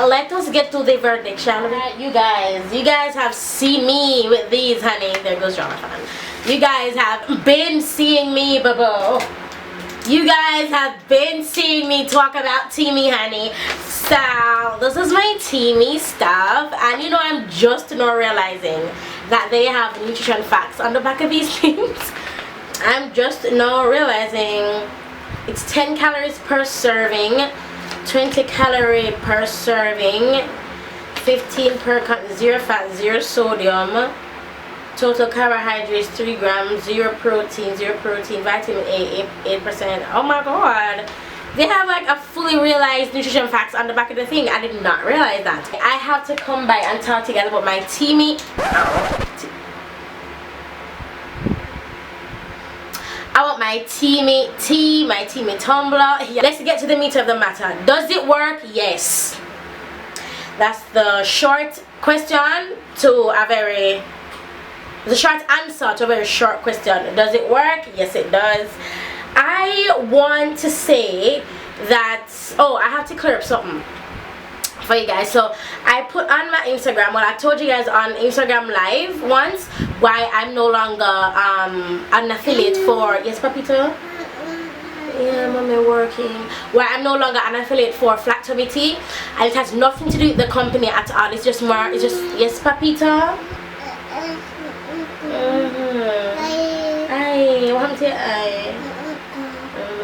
let us get to the verdict, shall we? You guys have seen me with these, honey. There goes Jonathan. You guys have been seeing me, boo. You guys have been seeing me talk about Teamy, honey. So this is my Teamy stuff, and you know, I'm just now realizing that they have nutrition facts on the back of these things. I'm just now realizing it's 10 calories per serving, 20 calorie per serving, 15 per 0 fat, 0 sodium, total carbohydrates 3 grams, 0 protein, vitamin A 8%. Oh my god, they have like a fully realized nutrition facts on the back of the thing. I did not realize that. I have to come by and talk to you guys about my Teamy. I want my Teamy tumbler. Yeah. Let's get to the meat of the matter. Does it work? Yes. That's the short question to a very, the short answer to a very short question. Does it work? Yes, it does. I want to say that, oh, I have to clear up something for you guys. So I put on my Instagram, well, I told you guys on Instagram Live once why I'm no longer an affiliate for, yes Papito? Yeah, mommy working. Why I'm no longer an affiliate for Flat Tummy Tea, and it has nothing to do with the company at all. It's just more, it's just, yes Papito? Aye, what happened to your eye?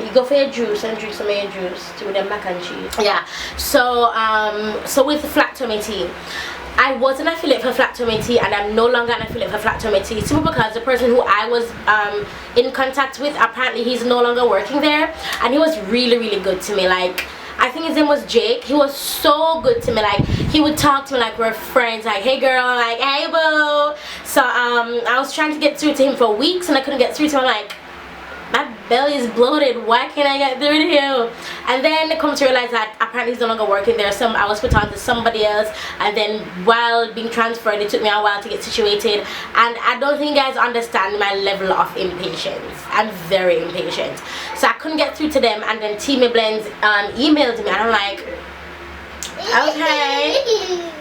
You go for your juice and drink some of your juice with the mac and cheese. Yeah, so so with Flat Tummy Tea, I was an affiliate for Flat Tummy Tea, and I'm no longer an affiliate for Flat Tummy Tea, simply because the person who I was in contact with, apparently he's no longer working there, and he was really good to me. Like, I think his name was Jake. He was so good to me. Like, he would talk to me like we're friends, like, hey girl, like, hey boo. So I was trying to get through to him for weeks, and I couldn't get through to him. I'm like, my belly is bloated, why can't I get through to him? And then I come to realize that apparently he's no longer working there. I was put on to somebody else, and then while being transferred, it took me a while to get situated. And I don't think you guys understand my level of impatience. I'm very impatient, so I couldn't get through to them. And then TEAMIblends emailed me, and I'm like, okay.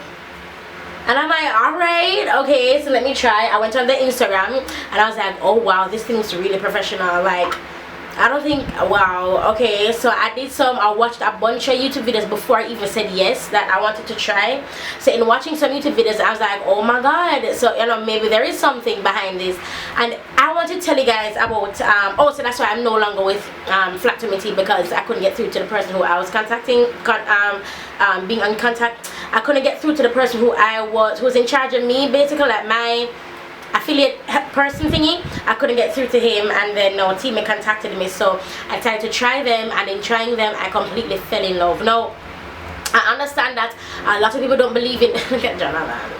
And I'm like, alright, okay, so let me try. I went on the Instagram, and I was like, oh wow, this thing's really professional. Like, I don't think, wow, okay. So I watched a bunch of YouTube videos before I even said yes, that I wanted to try. So in watching some YouTube videos, I was like, oh my god. So, you know, maybe there is something behind this. And I want to tell you guys about, oh, so that's why I'm no longer with Flat Tummy Tea, because I couldn't get through to the person who I was contacting, being on contact. I couldn't get through to the person who was in charge of me, basically, like my affiliate person thingy. I couldn't get through to him, and then no, Teamy contacted me, so I decided to try them, and in trying them I completely fell in love. Now I understand that a lot of people don't believe in look at Jonathan.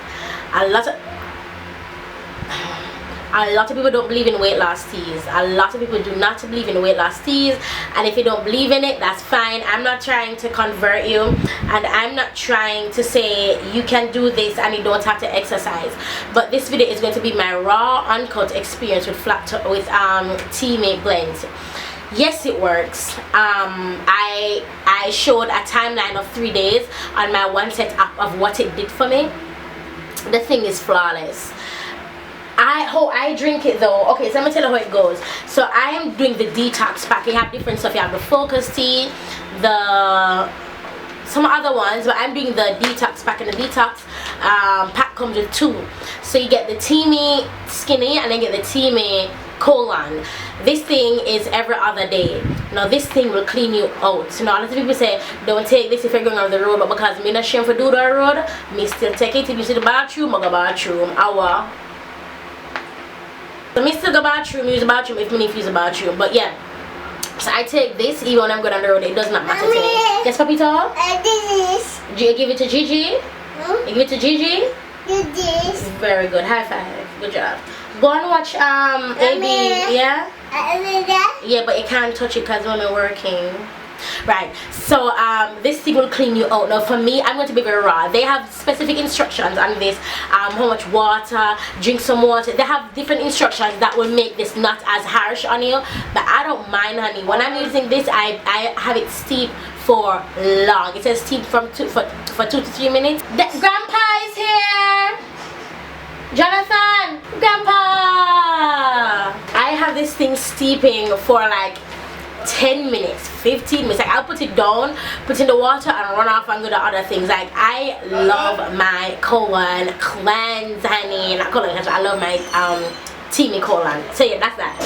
A lot of people don't believe in weight loss teas. A lot of people do not believe in weight loss teas, and if you don't believe in it, that's fine. I'm not trying to convert you, and I'm not trying to say you can do this and you don't have to exercise. But this video is going to be my raw, uncut experience with TEAMIblends. Yes, it works. I showed a timeline of 3 days on my One Set app of what it did for me. The thing is flawless. How I drink it though, okay, so let me tell you how it goes. So I am doing the detox pack. You have different stuff. You have the focus tea, some other ones, but I'm doing the detox pack, and the detox pack comes with 2. So you get the Teamy Skinny, and then get the Teamy Colon. This thing is every other day. Now this thing will clean you out. So now a lot of people say don't take this if you're going on the road, but because me not shame for do the road, me still take it. If you see the bathroom, I go bathroom. Hour. So me still go bathroom, use the bathroom if me need to use the bathroom. But yeah, so I take this even when I'm going on the road. It does not matter to me. Yes, Papito? This. Do you give it to Gigi? You give it to Gigi? Do this. Very good. High five. Good job. Go and watch AB. Yeah? Yeah, but you can't touch it because when we're working. Right, so this thing will clean you out. Now for me, I'm going to be very raw. They have specific instructions on this, how much water, drink some water. They have different instructions that will make this not as harsh on you, but I don't mind, honey. When I'm using this, I have it steep for long. It says steep for 2 to 3 minutes. Grandpa is here. Jonathan, Grandpa. I have this thing steeping for like 10 minutes, 15 minutes. Like I'll put it down, put in the water and run off and do the other things. Like I love my colon cleanse, honey. Not colon cleanse, I love my Teami colon. So yeah, that's that.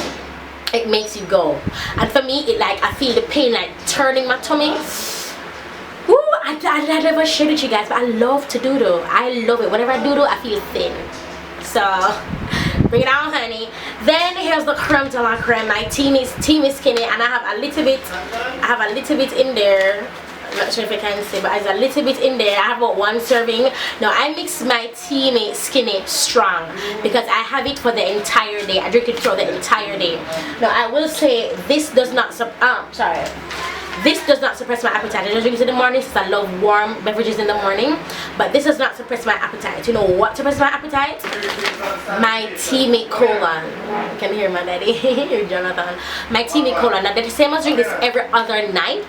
It makes you go. And for me, it like I feel the pain like turning my tummy. Woo, I never shared with you guys, but I love to doodle. I love it. Whenever I doodle, I feel thin. So bring it on, honey. Then here's the creme de la creme. My Teami Skinny, and I have a little bit in there. I'm not sure if you can see, but there's a little bit in there. I have about 1 serving. Now I mix my Teami Skinny strong because I have it for the entire day. I drink it for the entire day. Now I will say this does not this does not suppress my appetite. I just drink it in the morning since I love warm beverages in the morning. But this does not suppress my appetite. You know what suppresses my appetite? My Teami colon. You can hear my daddy. Jonathan. My Teami colon. Now they're the same as drink this every other night,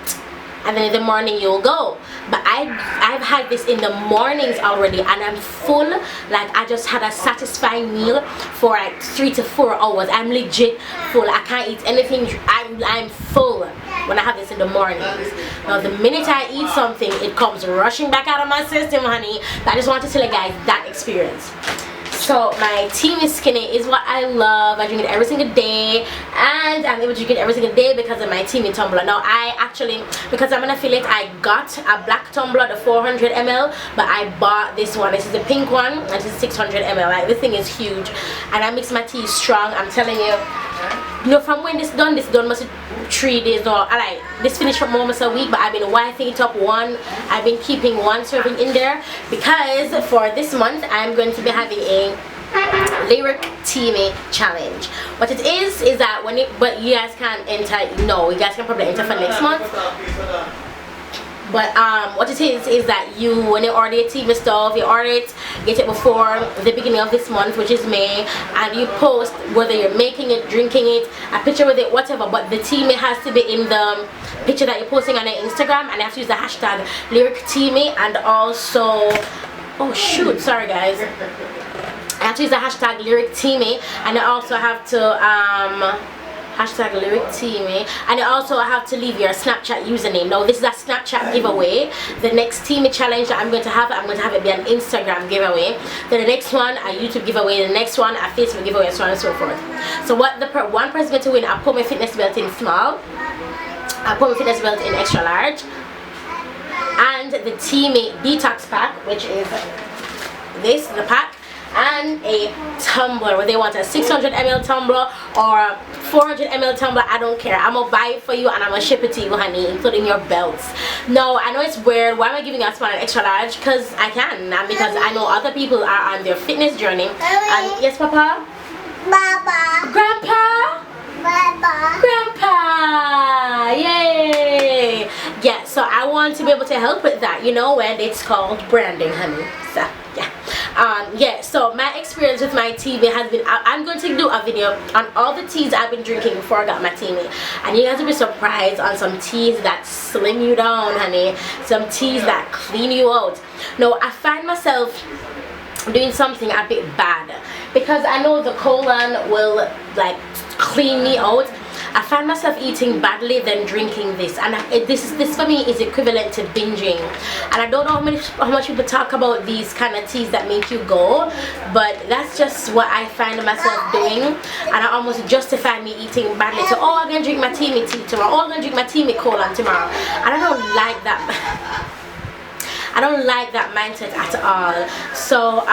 and then in the morning you'll go. But I've had this in the mornings already, and I'm full. Like I just had a satisfying meal for like 3 to 4 hours. I'm legit full. I can't eat anything. I'm full when I have this in the mornings. Now the minute I eat something, it comes rushing back out of my system, honey. But I just want to tell you guys that experience. So my Teami Skinny is what I love. I drink it every single day, and I'm able to drink it every single day because of my Teami tumbler. Now I actually, because I'm an affiliate, I got a black tumbler, the 400 ml, but I bought this one. This is the pink one, and this is 600 ml. Like this thing is huge, and I mix my tea strong. I'm telling you. You know, from when this done must 3 days now. I like this finished from almost a week, but I've been wiping it up I've been keeping 1 serving in there because for this month I'm going to be having a Lyric Teami challenge. What it is that but you guys can enter. No, you guys can probably enter for next month. But what it is that when you order your Teami stuff, you order it, get it before the beginning of this month, which is May, and you post whether you're making it, drinking it, a picture with it, whatever. But the Teami has to be in the picture that you're posting on your Instagram, and you have to use the hashtag Lyric Teami, and also, oh shoot, sorry guys, I have to use the hashtag Lyric Teami, and I also have to hashtag Lyric Teami, and you also have to leave your Snapchat username. Now this is a Snapchat giveaway. The next Teami challenge that I'm going to have it be an Instagram giveaway. Then the next one a YouTube giveaway. The next one a Facebook giveaway, and so on and so forth. So what one person going to win? I put my fitness belt in small, I put my fitness belt in extra large, and the Teami detox pack, which is the pack, and a tumbler, whether they want a 600 ml tumbler or a 400 ml tumbler. I don't care. I'm gonna buy it for you and I'm gonna ship it to you, honey, including your belts. No, I know it's weird. Why am I giving you a small and extra large? Because I can, and because I know other people are on their fitness journey. And yes, Papa? Baba. Grandpa? Baba. Grandpa! Yay! Yeah, so I want to be able to help with that, you know, and it's called branding, honey. So yeah. Yeah, so my experience with my Teami has been, I'm going to do a video on all the teas I've been drinking before I got my Teami, and you guys will be surprised on some teas that slim you down, honey, some teas that clean you out. Now I find myself doing something a bit bad because I know the colon will like clean me out. I find myself eating badly than drinking this, and this for me is equivalent to binging. And I don't know how much people talk about these kind of teas that make you go, but that's just what I find myself doing, and I almost justify me eating badly. So, oh, I'm gonna drink my Teami tea tomorrow, oh, I'm gonna drink my Teami colon tomorrow, and I don't like that. I don't like that mindset at all. So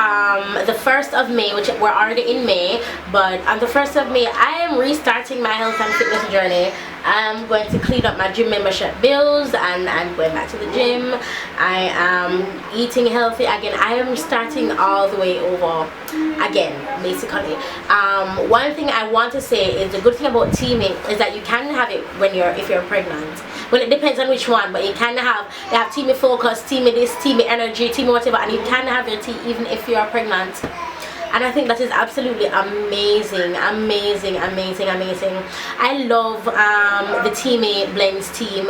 the 1st of May, which we're already in May, but on the 1st of May I am restarting my health and fitness journey. I'm going to clean up my gym membership bills, and I'm going back to the gym. I am eating healthy again. I am starting all the way over again, basically. One thing I want to say is the good thing about teaming is that you can have it if you're pregnant. Well, it depends on which one, but you can have, they have Team Focus, Team this, Team Energy, Team whatever, and you can have your tea even if you are pregnant. And I think that is absolutely amazing, amazing, amazing, amazing. I love the TEAMIblends team.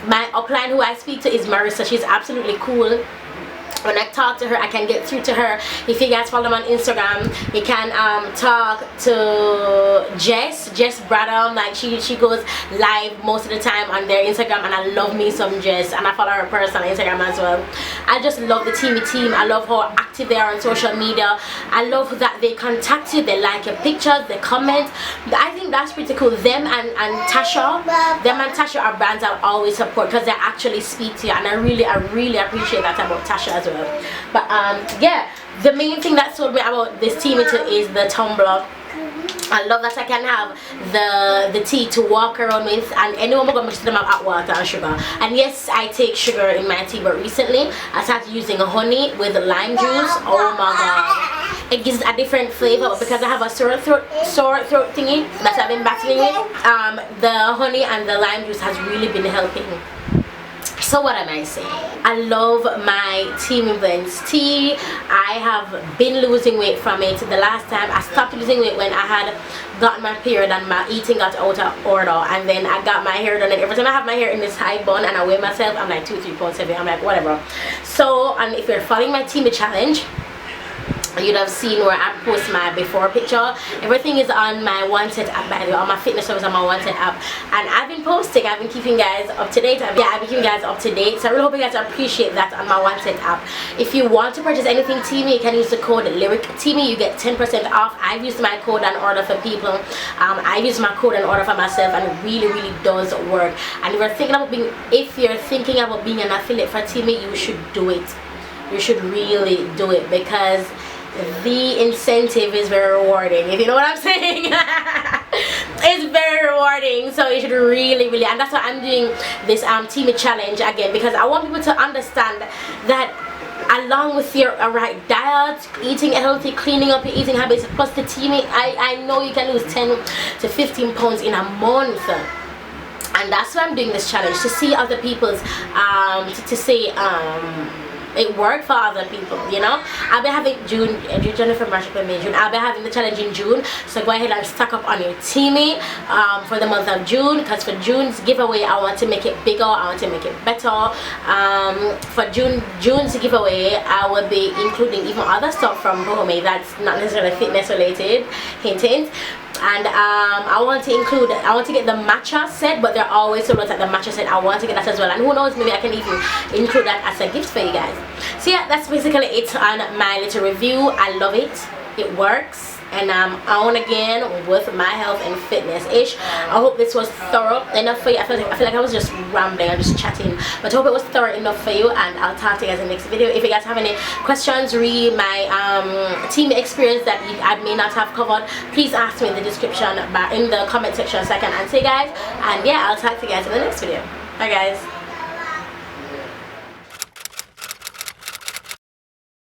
My upline who I speak to is Marissa. She's absolutely cool. When I talk to her, I can get through to her. If you guys follow them on Instagram, you can talk to Jess Bradham. Like she goes live most of the time on their Instagram, and I love me some Jess, and I follow her person on Instagram as well. I just love the team. I love how active they are on social media. I love that they contact you, they like your pictures, they comment. I think that's pretty cool. Them and Tasha are brands I always support because they actually speak to you, and I really appreciate that about Tasha as well. But yeah, the main thing that sold me about this tea is the tumbler. I love that I can have the tea to walk around with, and anyone I'm gonna mix them up hot water and sugar. And yes, I take sugar in my tea, but recently I started using honey with lime juice. Oh my god, it gives a different flavor because I have a sore throat thingy that I've been battling with. The honey and the lime juice has really been helping. So what am I saying? I love my TEAMIblends tea. I have been losing weight from it. The last time I stopped losing weight when I had gotten my period and my eating got out of order, and then I got my hair done, and every time I have my hair in this high bun and I weigh myself, I'm like 2-3 pounds heavy. I'm like whatever. So, and if you're following my TEAMI challenge, you'd have seen where I post my before picture. Everything is on my Wanted app, by the way. All my fitness stuff is on my Wanted app, and I've been posting, I've been keeping you guys up to date. I've been keeping you guys up to date, so I really hope you guys appreciate that on my Wanted app. If you want to purchase anything TEAMI, you can use the code LyricTEAMI. You get 10% off. I've used my code and order for people. I use my code and order for myself, and it really does work. And if you're thinking about being an affiliate for TEAMI, you should do it. You should really do it because the incentive is very rewarding, if you know what I'm saying. It's very rewarding, so you should really, and that's why I'm doing this TEAMI challenge again, because I want people to understand that along with your right diet, eating healthy, cleaning up your eating habits, plus the TEAMI, I know you can lose 10 to 15 pounds in a month. And that's why I'm doing this challenge, to see other people's it worked for other people, you know. I'll be having January, February, March, April, May, June. I'll be having the challenge in June, so go ahead and stock up on your TEAMI for the month of June, because for June's giveaway I want to make it bigger, I want to make it better. For June's giveaway I will be including even other stuff from Homemade that's not necessarily fitness related, hint. And I want to get the matcha set, but they're always sold out at the matcha set. I want to get that as well, and who knows, maybe I can even include that as a gift for you guys. So yeah, that's basically it on my little review. I love it, it works, and I'm on again with my health and fitness ish. I hope this was thorough enough for you. I feel like I was just rambling and just chatting, but I hope it was thorough enough for you, and I'll talk to you guys in the next video. If you guys have any questions, read my TEAMI experience that I may not have covered, please ask me in the description, in the comment section, so I can answer you guys. And yeah, I'll talk to you guys in the next video. Bye guys.